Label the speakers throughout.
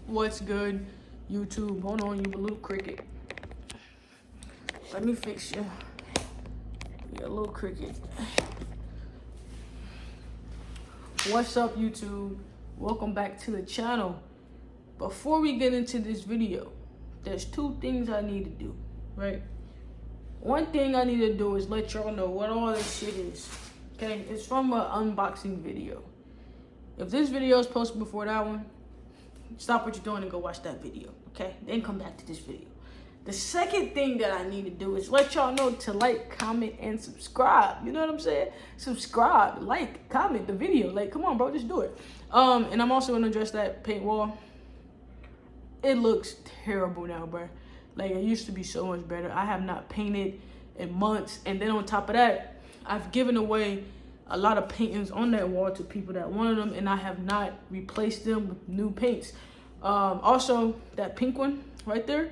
Speaker 1: What's good, YouTube? Hold on, you little cricket. Let me fix you. Yeah, little cricket. What's up, YouTube? Welcome back to the channel. Before we get into this video, there's two things I need to do, right? One thing I need to do is let y'all know what all this shit is. Okay, it's from an unboxing video. If this video is posted before that one, stop what you're doing and go watch that video, okay? Then come back to this video. The second thing that I need to do is let y'all know to like, comment, and subscribe. You know what I'm saying? Subscribe, like, comment the video. Like, come on, bro, just do it. And I'm also gonna address that paint wall. It looks terrible now, bro. Like, it used to be so much better. I have not painted in months. And then on top of that, I've given away a lot of paintings on that wall to people that wanted them, and I have not replaced them with new paints. Also, that pink one right there,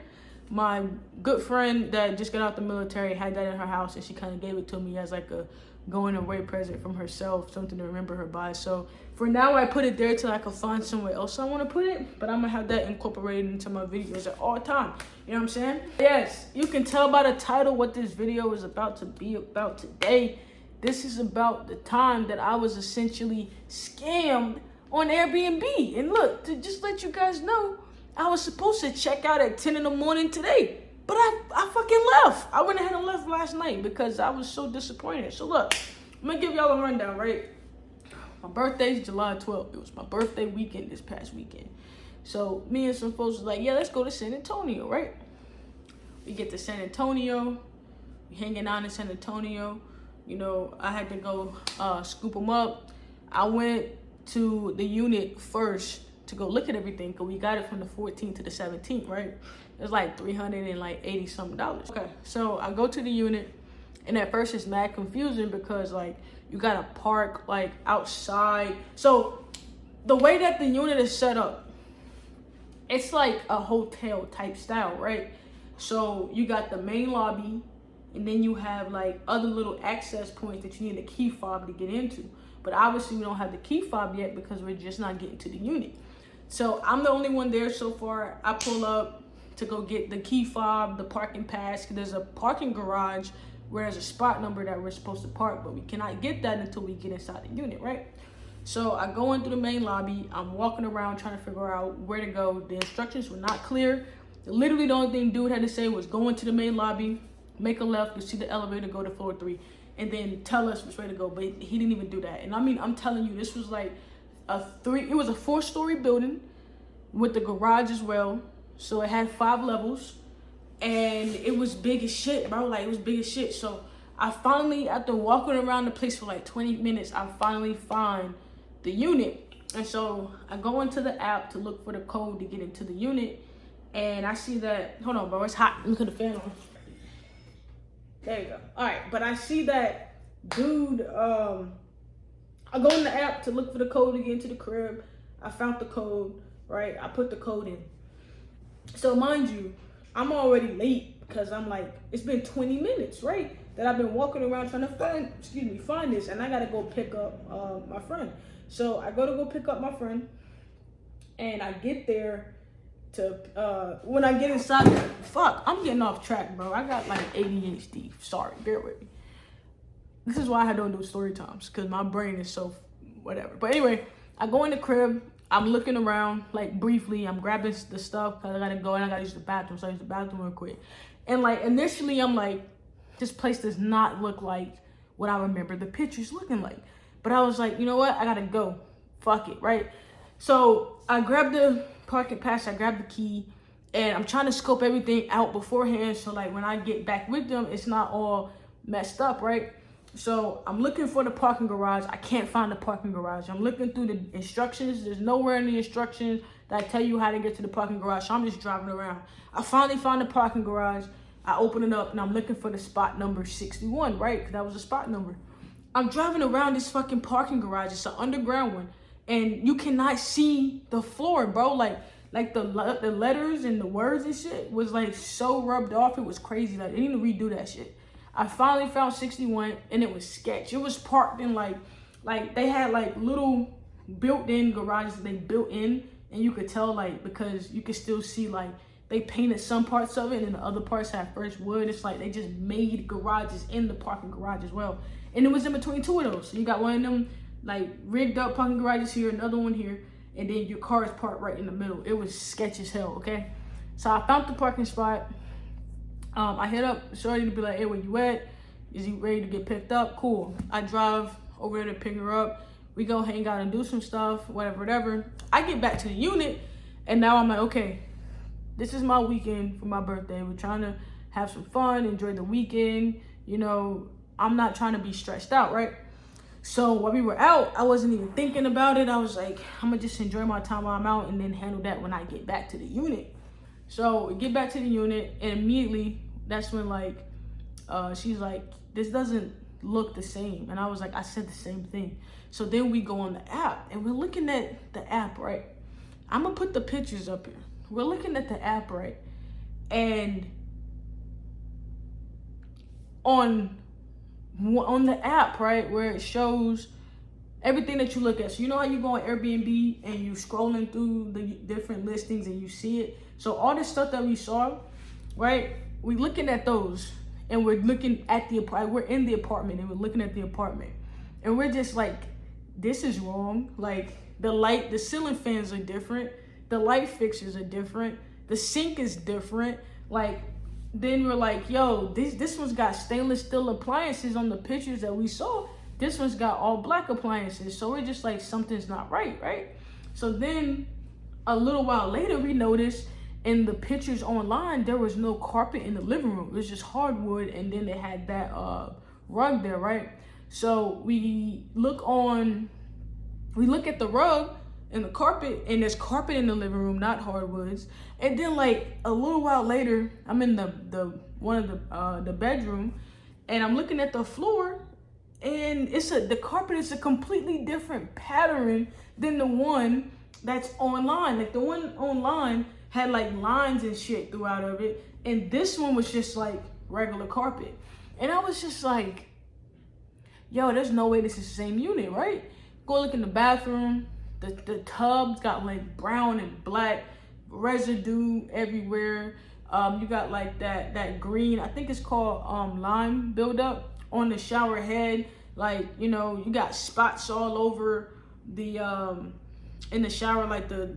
Speaker 1: my good friend that just got out the military had that in her house, and she kind of gave it to me as like a going away present from herself, something to remember her by. So for now, I put it there till I can find somewhere else I want to put it, but I'm gonna have that incorporated into my videos at all time. You know what I'm saying? Yes, you can tell by the title what this video is about to be about today. This is about the time that I was essentially scammed on Airbnb. And look, to just let you guys know, I was supposed to check out at 10 in the morning today, but I fucking left. I went ahead and left last night because I was so disappointed. So look, I'm gonna give y'all a rundown, right? My birthday's July 12th. It was my birthday weekend this past weekend. So me and some folks was like, yeah, let's go to San Antonio, right? We get to San Antonio, we hanging out in San Antonio. You know, I had to go scoop them up. I went to the unit first to go look at everything, because we got it from the 14th to the 17th, right? It was like $380 something. Okay, so I go to the unit, and at first it's mad confusing because like you gotta park like outside. So the way that the unit is set up, it's like a hotel type style, right? So you got the main lobby, and then you have like other little access points that you need a key fob to get into. But obviously we don't have the key fob yet because we're just not getting to the unit. So I'm the only one there so far. I pull up to go get the key fob, the parking pass. There's a parking garage where there's a spot number that we're supposed to park, but we cannot get that until we get inside the unit, right? So I go into the main lobby. I'm walking around trying to figure out where to go. The instructions were not clear. Literally the only thing dude had to say was go into the main lobby, make a left, you see the elevator, go to floor 3, and then tell us which way to go. But he didn't even do that. And I mean, I'm telling you, this was like it was a 4-story building with the garage as well. So it had 5 levels, and it was big as shit, bro. Like, it was big as shit. So I finally, after walking around the place for like 20 minutes, I finally find the unit. And so I go into the app to look for the code to get into the unit. And I see that, hold on, bro, it's hot. Let me put the fan on. There you go. All right, but I see that dude, I go in the app to look for the code to get into the crib. I found the code, right? I put the code in. So mind you, I'm already late because I'm like, it's been 20 minutes, right? That I've been walking around trying to find this, and I gotta go pick up my friend. So I go pick up my friend, and I get there to, when I get inside, fuck, I'm getting off track, bro. I got like ADHD. Sorry, bear with me. This is why I don't do story times, because my brain is so whatever. But anyway, I go in the crib. I'm looking around, like, briefly. I'm grabbing the stuff because I gotta go and I gotta use the bathroom. So I use the bathroom real quick. And like, initially I'm like, this place does not look like what I remember the pictures looking like. But I was like, you know what? I gotta go. Fuck it, right? So I grabbed the parking pass, I grabbed the key, and I'm trying to scope everything out beforehand. So like when I get back with them, it's not all messed up, right? So I'm looking for the parking garage. I can't find the parking garage. I'm looking through the instructions. There's nowhere in the instructions that tell you how to get to the parking garage. So I'm just driving around. I finally found the parking garage. I open it up and I'm looking for the spot number 61, right? Because that was the spot number. I'm driving around this fucking parking garage. It's an underground one. And you cannot see the floor, bro. Like the letters and the words and shit was like so rubbed off. It was crazy. Like they need to redo that shit. I finally found 61, and it was sketch. It was parked in like they had like little built-in garages they built in And you could tell, like, because you could still see, like, they painted some parts of it and the other parts had fresh wood. It's like they just made garages in the parking garage as well. And it was in between two of those. So you got one of them like rigged up parking garages here, another one here, and then your car is parked right in the middle. It was sketchy as hell, okay? So I found the parking spot. I hit up Shorty to be like, hey, where you at? Is he ready to get picked up? Cool. I drive over there to pick her up. We go hang out and do some stuff, whatever. I get back to the unit, and now I'm like, okay, this is my weekend for my birthday. We're trying to have some fun, enjoy the weekend. You know, I'm not trying to be stressed out, right? So while we were out, I wasn't even thinking about it. I was like, I'm gonna just enjoy my time while I'm out and then handle that when I get back to the unit. So we get back to the unit, and immediately that's when like, she's like, this doesn't look the same. And I was like, I said the same thing. So then we go on the app and we're looking at the app, right? I'm gonna put the pictures up here. We're looking at the app, right? And on the app, right, where it shows everything that you look at. So you know how you go on Airbnb and you scrolling through the different listings and you see it? So all this stuff that we saw, right, we're looking at those and we're looking at the apartment. We're in the apartment and we're looking at the apartment. And we're just like, this is wrong. Like the ceiling fans are different. The light fixtures are different. The sink is different. Like, then we're like, yo, this one's got stainless steel appliances on the pictures that we saw. This one's got all black appliances. So we're just like, something's not right, right? So then a little while later, we noticed in the pictures online, there was no carpet in the living room. It was just hardwood, and then they had that rug there, right? So we look at the rug and the carpet, and there's carpet in the living room, not hardwoods. And then like a little while later, I'm in the bedroom, and I'm looking at the floor, and the carpet is a completely different pattern than the one that's online. Like the one online had like lines and shit throughout of it, and this one was just like regular carpet. And I was just like, yo, there's no way this is the same unit, right? Go look in the bathroom. The tub's got like brown and black residue everywhere. You got like that green, I think it's called lime buildup on the shower head. Like, you know, you got spots all over the in the shower, like the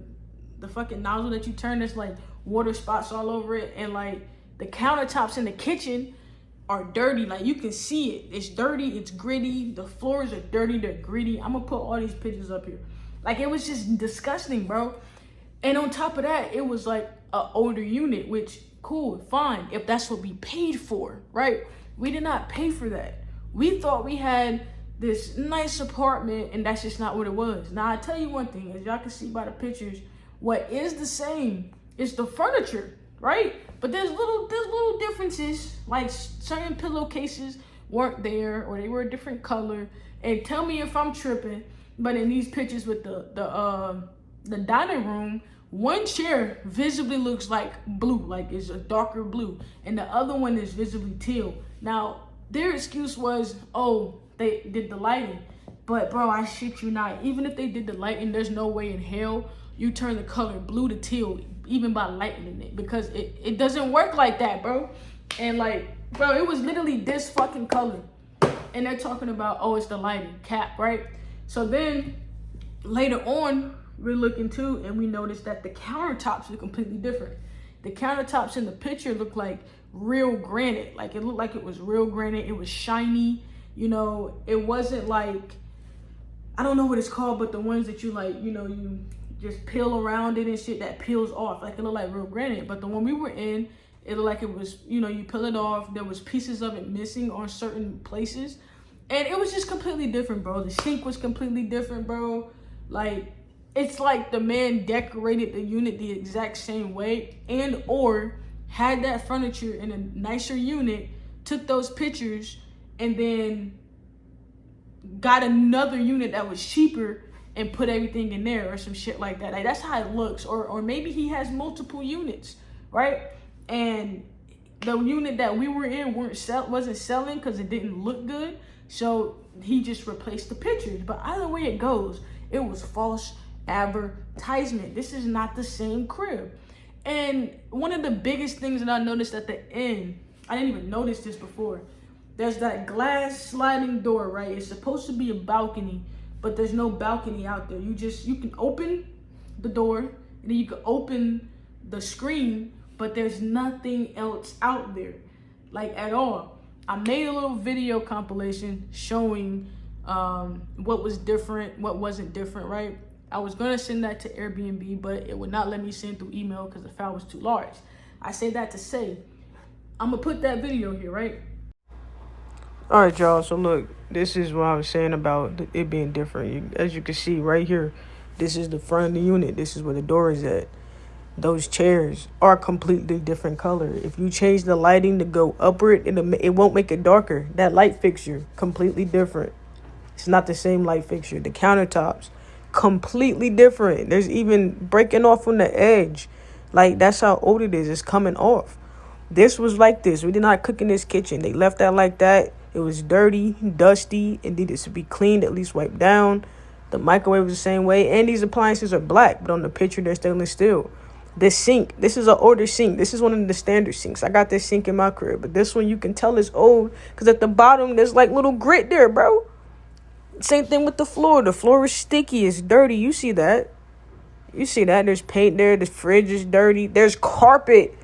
Speaker 1: fucking nozzle that you turn, there's like water spots all over it. And like the countertops in the kitchen are dirty. Like you can see it. It's dirty, it's gritty. The floors are dirty, they're gritty. I'm gonna put all these pictures up here. Like it was just disgusting, bro. And on top of that, it was like an older unit, which cool, fine, if that's what we paid for, right? We did not pay for that. We thought we had this nice apartment, and that's just not what it was. Now I tell you one thing, as y'all can see by the pictures, what is the same is the furniture, right? But there's little differences, like certain pillowcases weren't there, or they were a different color. And tell me if I'm tripping, but in these pictures with the dining room, one chair visibly looks like blue, like it's a darker blue, and the other one is visibly teal. Now their excuse was, oh, they did the lighting. But bro, I shit you not, even if they did the lighting, there's no way in hell you turn the color blue to teal even by lightening it, because it doesn't work like that, bro. And like, bro, it was literally this fucking color, and they're talking about, oh, it's the lighting, cap, right? So then later on, we're looking too, and we noticed that the countertops are completely different. The countertops in the picture look like real granite. Like it looked like it was real granite. It was shiny. You know, it wasn't like, I don't know what it's called, but the ones that you like, you know, you just peel around it and shit that peels off. Like it looked like real granite. But the one we were in, it looked like it was, you know, you peel it off. There was pieces of it missing on certain places. And it was just completely different, bro. The sink was completely different, bro. Like, it's like the man decorated the unit the exact same way, and or had that furniture in a nicer unit, took those pictures, and then got another unit that was cheaper and put everything in there or some shit like that. Like, that's how it looks. Or maybe he has multiple units, right? And the unit that we were in wasn't selling because it didn't look good. So he just replaced the pictures. But either way it goes, it was false advertisement. This is not the same crib. And one of the biggest things that I noticed at the end, I didn't even notice this before. There's that glass sliding door, right? It's supposed to be a balcony, but there's no balcony out there. You can open the door, and then you can open the screen, but there's nothing else out there, like at all. I made a little video compilation showing what was different, what wasn't different, right? I was gonna send that to Airbnb, but it would not let me send through email because the file was too large. I say that to say, I'm gonna put that video here, right? All right, y'all. So look, this is what I was saying about it being different. As you can see right here, this is the front of the unit. This is where the door is at. Those chairs are completely different color. If you change the lighting to go upward, it won't make it darker. That light fixture, completely different. It's not the same light fixture. The countertops, completely different. There's even breaking off on the edge. Like, that's how old it is. It's coming off. This was like this. We did not cook in this kitchen. They left that like that. It was dirty, dusty. It needed to be cleaned, at least wiped down. The microwave was the same way. And these appliances are black, but on the picture, they're stainless steel. This sink, this is an older sink. This is one of the standard sinks. I got this sink in my crib, but this one you can tell is old because at the bottom, there's like little grit there, bro. Same thing with the floor. The floor is sticky. It's dirty. You see that. You see that. There's paint there. The fridge is dirty. There's carpet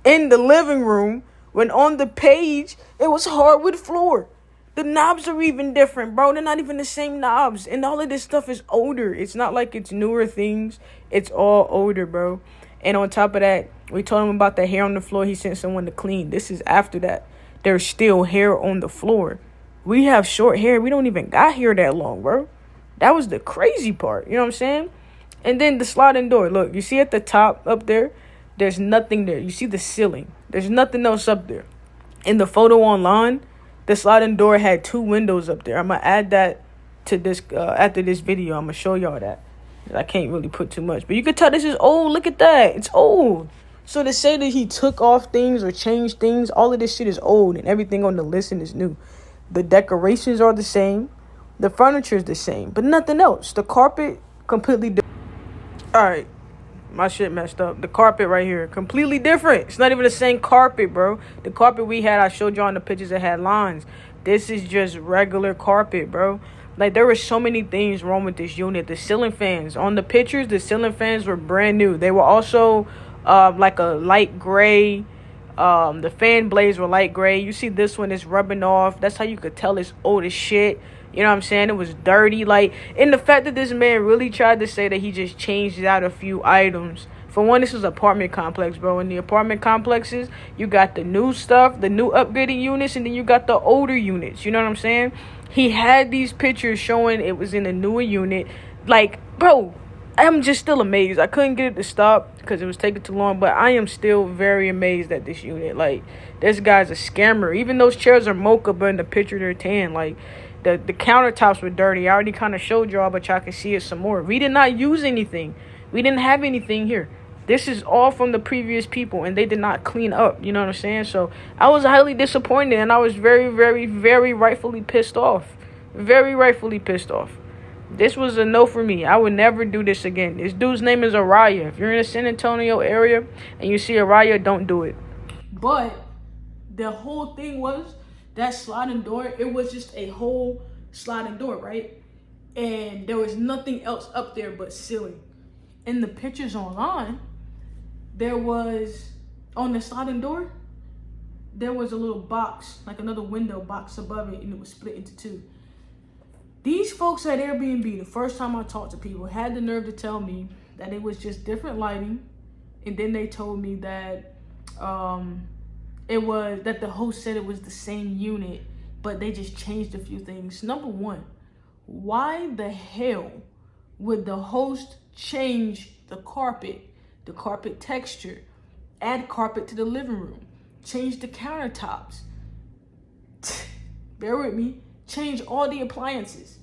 Speaker 1: in the living room when on the page, it was hardwood floor. The knobs are even different, bro. They're not even the same knobs. And all of this stuff is older. It's not like it's newer things. It's all older, bro. And on top of that, we told him about the hair on the floor. He sent someone to clean. This is after that. There's still hair on the floor. We have short hair. We don't even got hair that long, bro. That was the crazy part. You know what I'm saying? And then the sliding door. Look, you see at the top up there? There's nothing there. You see the ceiling. There's nothing else up there. In the photo online, the sliding door had 2 windows up there. I'm going to add that to this after this video. I'm going to show y'all that. I can't really put too much. But you can tell this is old. Look at that. It's old. So to say that he took off things or changed things, all of this shit is old. And everything on the listing is new. The decorations are the same. The furniture is the same. But nothing else. The carpet, completely different. All right. My shit messed up. The carpet right here, completely different. It's not even the same carpet, bro. The carpet we had, I showed y'all in the pictures that had lines. This is just regular carpet, bro. Like, there were so many things wrong with this unit. The ceiling fans. On the pictures, the ceiling fans were brand new. They were also like a light gray. The fan blades were light gray. You see this one is rubbing off. That's how you could tell it's old as shit. You know what I'm saying? It was dirty. Like, and the fact that this man really tried to say that he just changed out a few items. For one, this is an apartment complex, bro. In the apartment complexes, you got the new stuff, the new upgraded units, and then you got the older units. You know what I'm saying? He had these pictures showing it was in a newer unit. Like, bro, I'm just still amazed. I couldn't get it to stop because it was taking too long, but I am still very amazed at this unit. Like, this guy's a scammer. Even those chairs are mocha, but in the picture they're tan. Like, the countertops were dirty. I already kind of showed y'all, but y'all can see it some more. We did not use anything. We didn't have anything here. This is all from the previous people, and they did not clean up. You know what I'm saying? So I was highly disappointed, and I was very, very, very rightfully pissed off. Very rightfully pissed off. This was a no for me. I would never do this again. This dude's name is Araya. If you're in the San Antonio area and you see Araya, don't do it. But the whole thing was that sliding door. It was just a whole sliding door, right? And there was nothing else up there but ceiling. In the pictures online, there was, on the sliding door, there was a little box, like another window box above it, and it was split into 2. These folks at Airbnb, the first time I talked to people, had the nerve to tell me that it was just different lighting. And then they told me that that the host said it was the same unit, but they just changed a few things. Number one, why the hell would the host change the carpet texture, add carpet to the living room, change the countertops, bear with me, change all the appliances,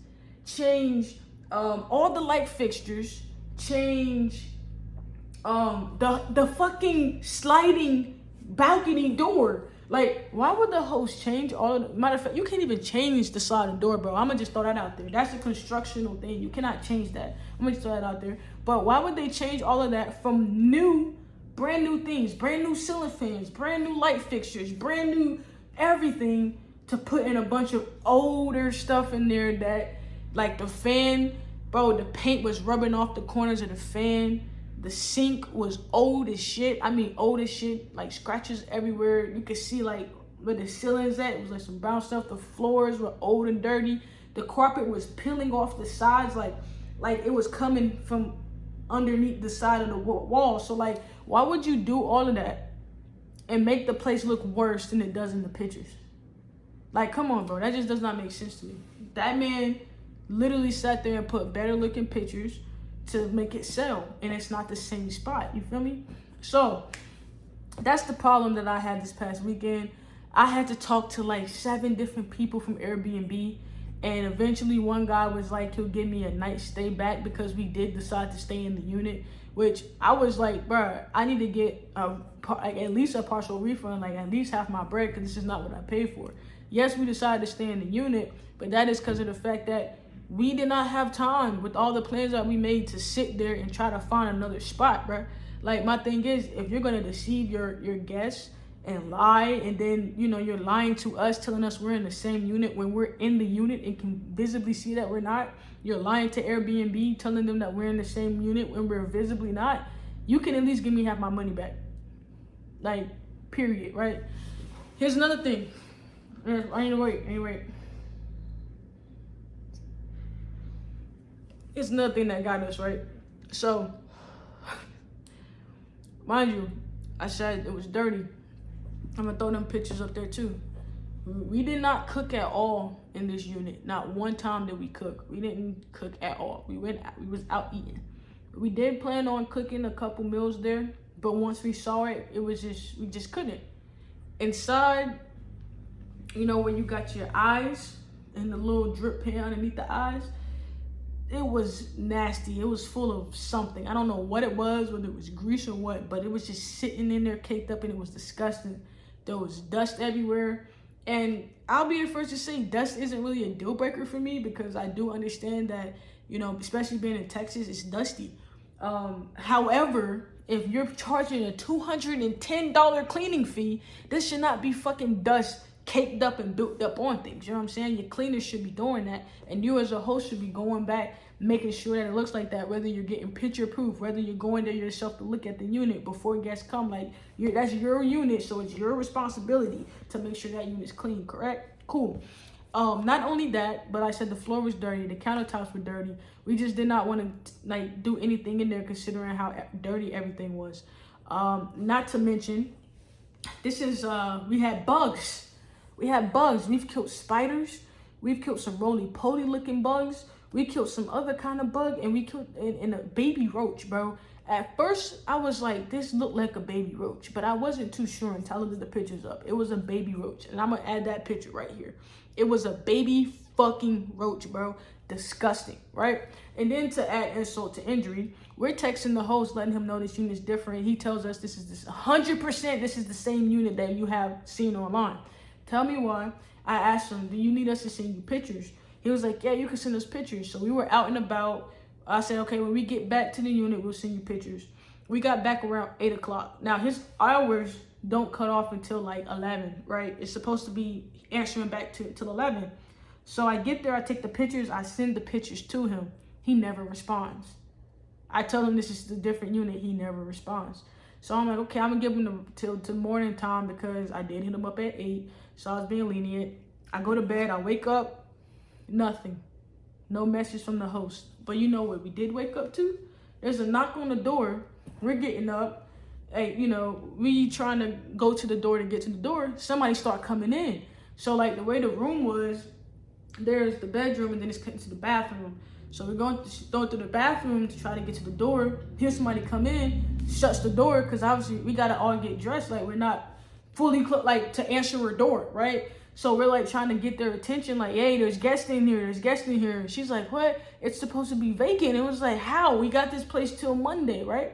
Speaker 1: change all the light fixtures, change the fucking sliding balcony door? Like, why would the host change all of the... Matter of fact, you can't even change the sliding door, bro. I'm going to just throw that out there. That's a constructional thing. You cannot change that. I'm going to throw that out there. But why would they change all of that from brand new things, brand new ceiling fans, brand new light fixtures, brand new everything, to put in a bunch of older stuff in there that, like the fan, bro, the paint was rubbing off the corners of the fan. The sink was old as shit. I mean, old as shit. Like, scratches everywhere. You could see, like, where the ceiling's at. It was, like, some brown stuff. The floors were old and dirty. The carpet was peeling off the sides. Like it was coming from underneath the side of the wall. So, like, why would you do all of that and make the place look worse than it does in the pictures? Like, come on, bro. That just does not make sense to me. That man literally sat there and put better looking pictures to make it sell, and it's not the same spot. You feel me? So that's the problem that I had this past weekend. I had to talk to like 7 different people from Airbnb, and eventually one guy was like, he'll give me a night stay back because we did decide to stay in the unit, which I was like, bruh, I need to get at least a partial refund, like at least half my bread, because this is not what I paid for. Yes, we decided to stay in the unit, but that is because of the fact that we did not have time with all the plans that we made to sit there and try to find another spot, bro. Like, my thing is, if you're going to deceive your guests and lie, and then, you know, you're lying to us, telling us we're in the same unit when we're in the unit and can visibly see that we're not. You're lying to Airbnb, telling them that we're in the same unit when we're visibly not. You can at least give me half my money back. Like, period, right? Here's another thing. I need to wait. It's another thing that got us, right? So, mind you, I said it was dirty. I'm gonna throw them pictures up there too. We did not cook at all in this unit. Not one time did we cook. We didn't cook at all. We was out eating. We did plan on cooking a couple meals there, but once we saw it, we just couldn't. Inside, you know, where you got your eyes and the little drip pan underneath the eyes, it was nasty. It was full of something. I don't know what it was, whether it was grease or what, but it was just sitting in there caked up, and it was disgusting. There was dust everywhere. And I'll be the first to say dust isn't really a deal breaker for me, because I do understand that, you know, especially being in Texas, it's dusty. However, if you're charging a $210 cleaning fee, this should not be fucking dust caked up and built up on things. You know what I'm saying? Your cleaners should be doing that, and you as a host should be going back, making sure that it looks like that, whether you're getting picture proof, whether you're going there yourself to look at the unit before guests come. Like, that's your unit, so it's your responsibility to make sure that unit's clean, correct? Cool. Not only that, but I said the floor was dirty, the countertops were dirty. We just did not want to like do anything in there, considering how dirty everything was. Not to mention, this is we had bugs. We've killed spiders. We've killed some roly-poly looking bugs. We killed some other kind of bug, and we killed in a baby roach, bro. At first, I was like, this looked like a baby roach, but I wasn't too sure until I looked the pictures up. It was a baby roach, and I'm gonna add that picture right here. It was a baby fucking roach, bro. Disgusting, right? And then to add insult to injury, we're texting the host, letting him know this unit's different. He tells us this is 100%. This is the same unit that you have seen online. Tell me why. I asked him, do you need us to send you pictures? He was like, yeah, you can send us pictures. So we were out and about. I said, okay, when we get back to the unit, we'll send you pictures. We got back around 8 o'clock. Now, his hours don't cut off until like 11, right? It's supposed to be answering back till 11. So I get there, I take the pictures, I send the pictures to him. He never responds. I tell him this is a different unit. He never responds. So I'm like, okay, I'm gonna give him till morning time, because I did hit him up at 8. So I was being lenient. I go to bed, I wake up, nothing. No message from the host. But you know what we did wake up to? There's a knock on the door. We're getting up. Hey, you know, we trying to go to the door to get to the door. Somebody start coming in. So like the way the room was, there's the bedroom and then it's connected to the bathroom. So we're going through the bathroom to try to get to the door. Hear somebody come in, shuts the door, because obviously we gotta all get dressed. Like, we're not fully like to answer a door, right? So we're like trying to get their attention, like, hey, there's guests in here, And she's like, what? It's supposed to be vacant. It was like, how? We got this place till Monday, right?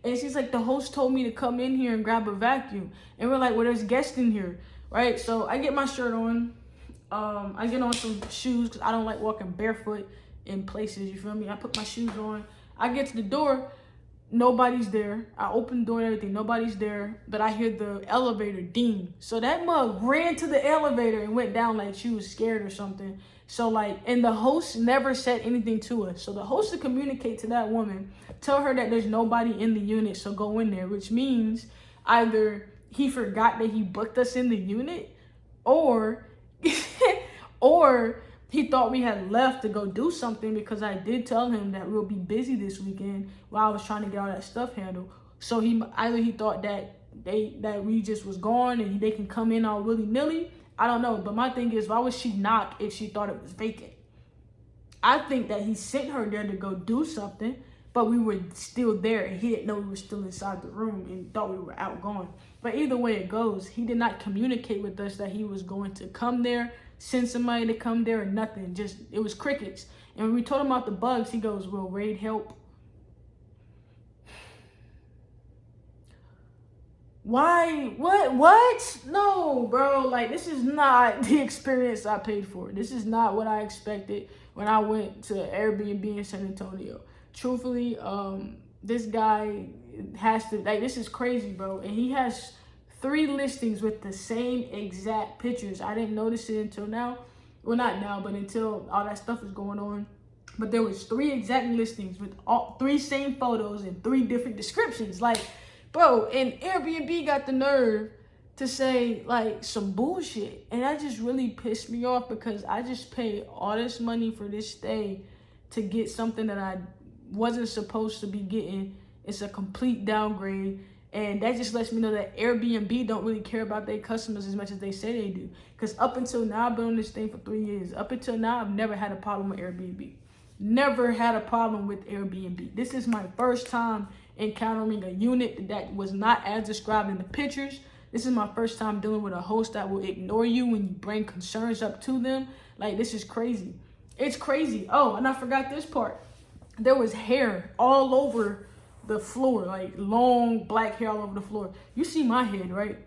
Speaker 1: And she's like, the host told me to come in here and grab a vacuum. And we're like, well, there's guests in here. right? So I get my shirt on. I get on some shoes because I don't like walking barefoot in places, you feel me? I put my shoes on. I get to the door. Nobody's there. I open the door and everything. Nobody's there. But I hear the elevator ding. So that mug ran to the elevator and went down like she was scared or something. So like, and the host never said anything to us. So the host would communicate to that woman, tell her that there's nobody in the unit, so go in there, which means either he forgot that he booked us in the unit, or or he thought we had left to go do something, because I did tell him that we'll be busy this weekend while I was trying to get all that stuff handled. So he thought that we just was gone and they can come in all willy-nilly. I don't know. But my thing is, why would she knock if she thought it was vacant? I think that he sent her there to go do something, but we were still there and he didn't know we were still inside the room and thought we were out gone. But either way it goes, he did not communicate with us that he was going to come there, send somebody to come there, or nothing. Just, it was crickets. And when we told him about the bugs, he goes, will Raid help? Why? What? No, bro. Like, this is not the experience I paid for. This is not what I expected when I went to Airbnb in San Antonio. Truthfully, this guy has to, like, this is crazy, bro. And he has 3 listings with the same exact pictures. I didn't notice it until now. Well, not now, but until all that stuff is going on. But there was 3 exact listings with all 3 same photos and 3 different descriptions. Like, bro, and Airbnb got the nerve to say, like, some bullshit. And that just really pissed me off, because I just paid all this money for this stay to get something that I wasn't supposed to be getting. It's a complete downgrade. And that just lets me know that Airbnb don't really care about their customers as much as they say they do. Because up until now, I've been on this thing for 3 years. Up until now, I've never had a problem with Airbnb. Never had a problem with Airbnb. This is my first time encountering a unit that was not as described in the pictures. This is my first time dealing with a host that will ignore you when you bring concerns up to them. Like, this is crazy. It's crazy. Oh, and I forgot this part. There was hair all over the floor, like long black hair all over the floor. You see my head, right?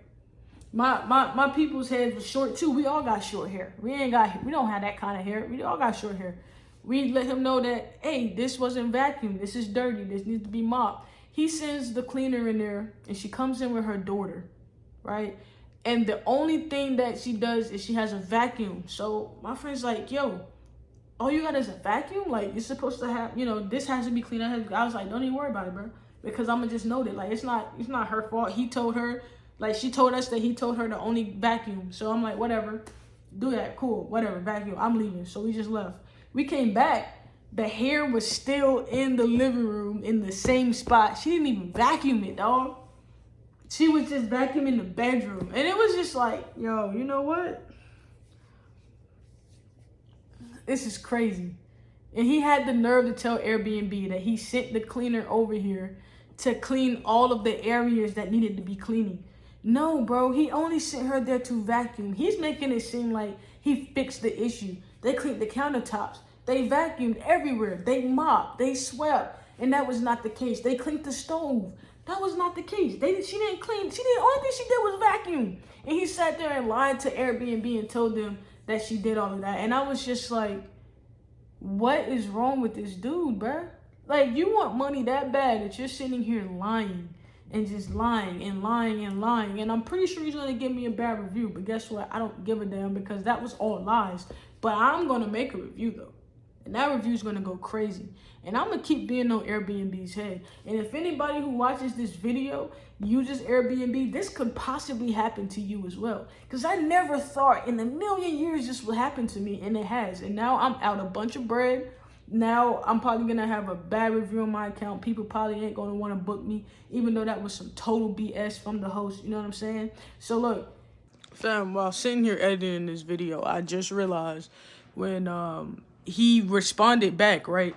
Speaker 1: My people's heads were short too. We all got short hair. We don't have that kind of hair. We all got short hair. We let him know that, hey, this wasn't vacuumed. This is dirty. This needs to be mopped. He sends the cleaner in there, and she comes in with her daughter, right? And the only thing that she does is she has a vacuum. So my friend's like, yo, all you got is a vacuum? Like, you're supposed to have, this has to be clean. I was like, don't even worry about it, bro. Because I'm going to just note it. Like, it's not her fault. He told her, like, she told us that he told her to only vacuum. So I'm like, whatever. Do that. Cool. Whatever. Vacuum. I'm leaving. So we just left. We came back. The hair was still in the living room in the same spot. She didn't even vacuum it, dog. She was just vacuuming the bedroom. And it was just like, yo, you know what? This is crazy. And he had the nerve to tell Airbnb that he sent the cleaner over here to clean all of the areas that needed to be cleaning. No, bro, he only sent her there to vacuum. He's making it seem like he fixed the issue. They cleaned the countertops. They vacuumed everywhere. They mopped. They swept. And that was not the case. They cleaned the stove. That was not the case. She didn't clean. Only thing she did was vacuum. And he sat there and lied to Airbnb and told them that she did all of that. And I was just like, what is wrong with this dude, bruh? Like, you want money that bad that you're sitting here lying and just lying and lying and lying. And I'm pretty sure he's going to give me a bad review. But guess what? I don't give a damn, because that was all lies. But I'm going to make a review, though. And that review is going to go crazy. And I'm going to keep being on Airbnb's head. And if anybody who watches this video uses Airbnb, this could possibly happen to you as well. Because I never thought in a million years this would happen to me. And it has. And now I'm out a bunch of bread. Now I'm probably going to have a bad review on my account. People probably ain't going to want to book me. Even though that was some total BS from the host. You know what I'm saying? So look, fam, while sitting here editing this video, I just realized when he responded back, right?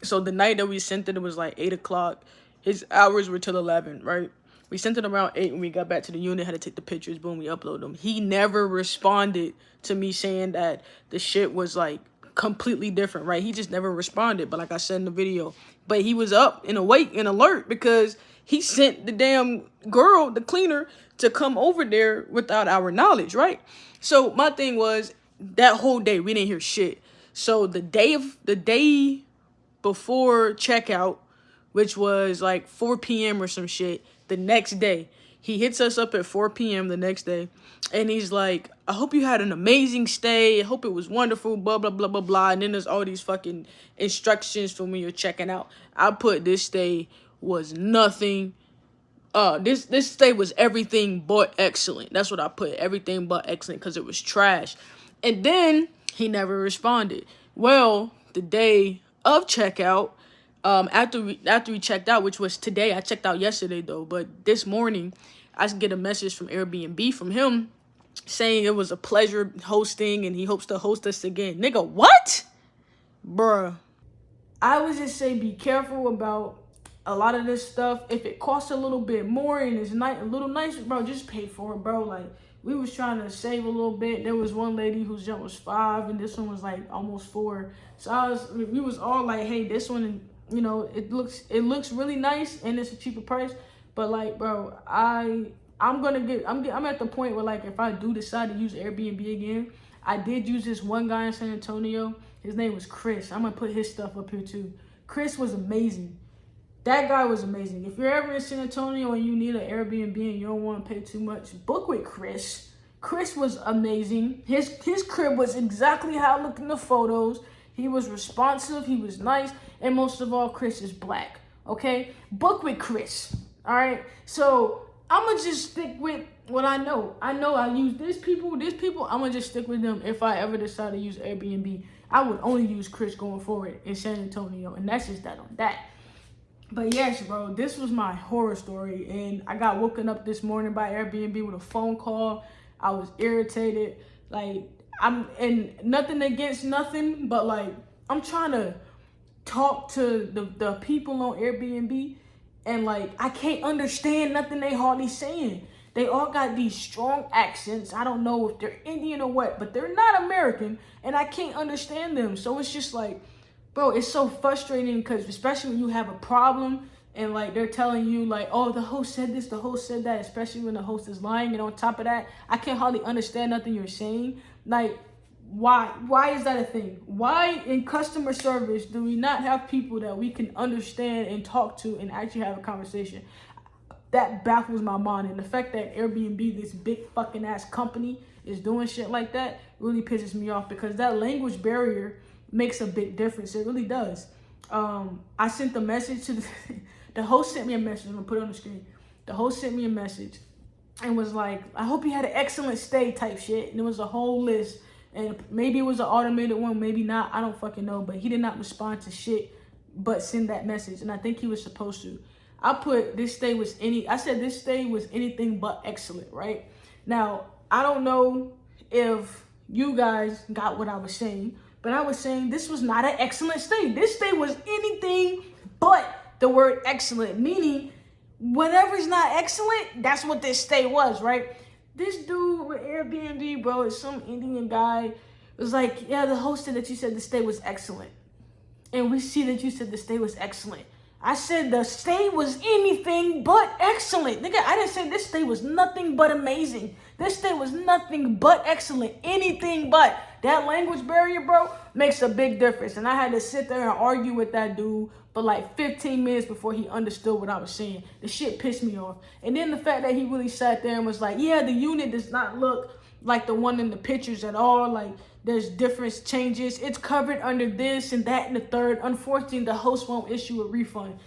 Speaker 1: So the night that we sent it was like 8 o'clock. His hours were till 11, right? We sent it around 8 when we got back to the unit, had to take the pictures, boom, we upload them. He never responded to me saying that the shit was like completely different, right? He just never responded, but like I said in the video. But he was up and awake and alert, because he sent the damn girl, the cleaner, to come over there without our knowledge, right? So my thing was, that whole day we didn't hear shit. So the day before checkout, which was like 4 p.m. or some shit, the next day, he hits us up at 4 p.m. the next day, and he's like, I hope you had an amazing stay. I hope it was wonderful, blah, blah, blah, blah, blah. And then there's all these fucking instructions for when you're checking out. I put this stay was nothing. This stay was everything but excellent. That's what I put, everything but excellent, because it was trash. And then he never responded. Well, the day of checkout, after we checked out, which was today, I checked out yesterday though, but this morning I get a message from Airbnb from him saying it was a pleasure hosting and he hopes to host us again. Nigga, what? Bruh. I would just say be careful about a lot of this stuff. If it costs a little bit more and it's a little nicer, bro, just pay for it, bro. Like, we was trying to save a little bit. There was one lady whose jump was 5 and this one was like almost 4. So we was all like, hey, this one, you know, it looks really nice and it's a cheaper price. But like, bro, I'm at the point where, like, if I do decide to use Airbnb again, I did use this one guy in San Antonio. His name was Chris. I'm gonna put his stuff up here too. Chris was amazing. That guy was amazing. If you're ever in San Antonio and you need an Airbnb and you don't want to pay too much, book with Chris. Chris was amazing. His crib was exactly how it looked in the photos. He was responsive. He was nice. And most of all, Chris is black. Okay? Book with Chris. All right? So I'm going to just stick with what I know. I know I use these people. I'm going to just stick with them if I ever decide to use Airbnb. I would only use Chris going forward in San Antonio. And that's just that on that. But yes, bro, this was my horror story. And I got woken up this morning by Airbnb with a phone call. I was irritated. Like, and nothing against nothing, but like, I'm trying to talk to the people on Airbnb, and like, I can't understand nothing they hardly saying. They all got these strong accents. I don't know if they're Indian or what, but they're not American, and I can't understand them. So it's just like, bro, it's so frustrating, because especially when you have a problem and like they're telling you like, oh, the host said this, the host said that, especially when the host is lying, and on top of that, I can't hardly understand nothing you're saying. Like, why is that a thing? Why in customer service do we not have people that we can understand and talk to and actually have a conversation? That baffles my mind. And the fact that Airbnb, this big fucking ass company, is doing shit like that really pisses me off, because that language barrier makes a big difference. It really does. I sent the message to the host sent me a message. I'm gonna put it on the screen. The host sent me a message and was like, I hope you had an excellent stay type shit. And it was a whole list. And maybe it was an automated one, maybe not. I don't fucking know. But he did not respond to shit but send that message. And I think he was supposed to. I put this stay was this stay was anything but excellent, right? Now, I don't know if you guys got what I was saying, but I was saying this was not an excellent stay. This stay was anything but the word excellent, meaning whatever's not excellent, that's what this stay was, right? This dude with Airbnb, bro, is some Indian guy. Was like, yeah, the host said that you said the stay was excellent. And we see that you said the stay was excellent. I said the stay was anything but excellent. Nigga, I didn't say this stay was nothing but amazing. This stay was nothing but excellent. Anything but. That language barrier, bro, makes a big difference. And I had to sit there and argue with that dude for like 15 minutes before he understood what I was saying. The shit pissed me off. And then the fact that he really sat there and was like, yeah, the unit does not look like the one in the pictures at all. Like, there's different changes. It's covered under this and that and the third. Unfortunately, the host won't issue a refund.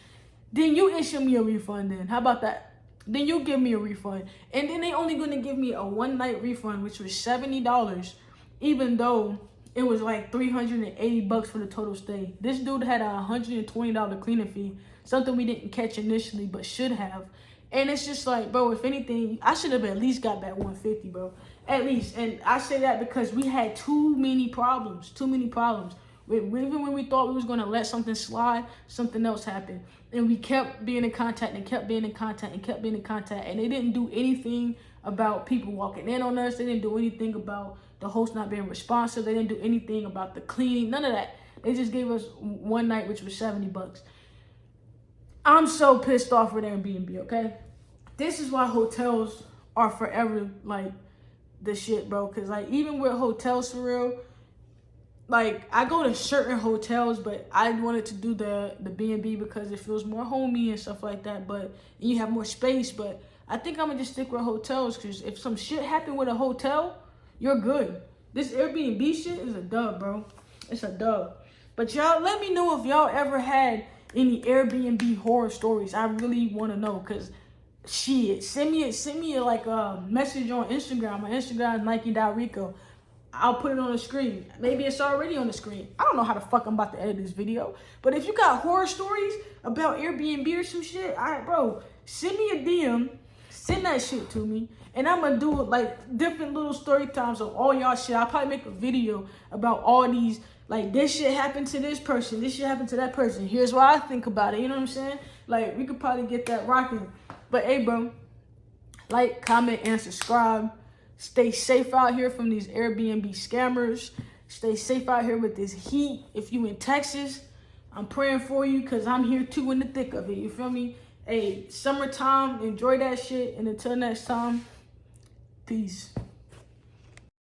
Speaker 1: Then you issue me a refund then. How about that? Then you give me a refund. And then they only going to give me a one-night refund, which was $70, even though it was like $380 for the total stay. This dude had a $120 cleaning fee, something we didn't catch initially but should have. And it's just like, bro, if anything, I should have at least got that $150, bro. At least. And I say that because we had too many problems. Even when we thought we was going to let something slide, something else happened. And we kept being in contact and kept being in contact and kept being in contact. And they didn't do anything about people walking in on us. They didn't do anything about the host not being responsive. They didn't do anything about the cleaning. None of that. They just gave us one night, which was $70. I'm so pissed off with Airbnb, okay? This is why hotels are forever, like, the shit, bro. Because, like, even with hotels, for real, like, I go to certain hotels, but I wanted to do the B&B because it feels more homey and stuff like that, but you have more space. But I think I'm going to just stick with hotels because if some shit happened with a hotel, you're good. This Airbnb shit is a dub, bro. It's a dub. But y'all, let me know if y'all ever had any Airbnb horror stories. I really want to know because shit, send me like a message on Instagram. My Instagram is Nike.Rico. I'll put it on the screen. Maybe it's already on the screen. I don't know how the fuck I'm about to edit this video. But if you got horror stories about Airbnb or some shit, all right, bro, send me a DM. Send that shit to me. And I'm going to do like different little story times of all y'all shit. I'll probably make a video about all these. Like, this shit happened to this person. This shit happened to that person. Here's what I think about it. You know what I'm saying? Like, we could probably get that rocking. But, hey, bro, like, comment, and subscribe. Stay safe out here from these Airbnb scammers. Stay safe out here with this heat. If you in Texas, I'm praying for you because I'm here too in the thick of it. You feel me? Hey, summertime, enjoy that shit. And until next time, peace.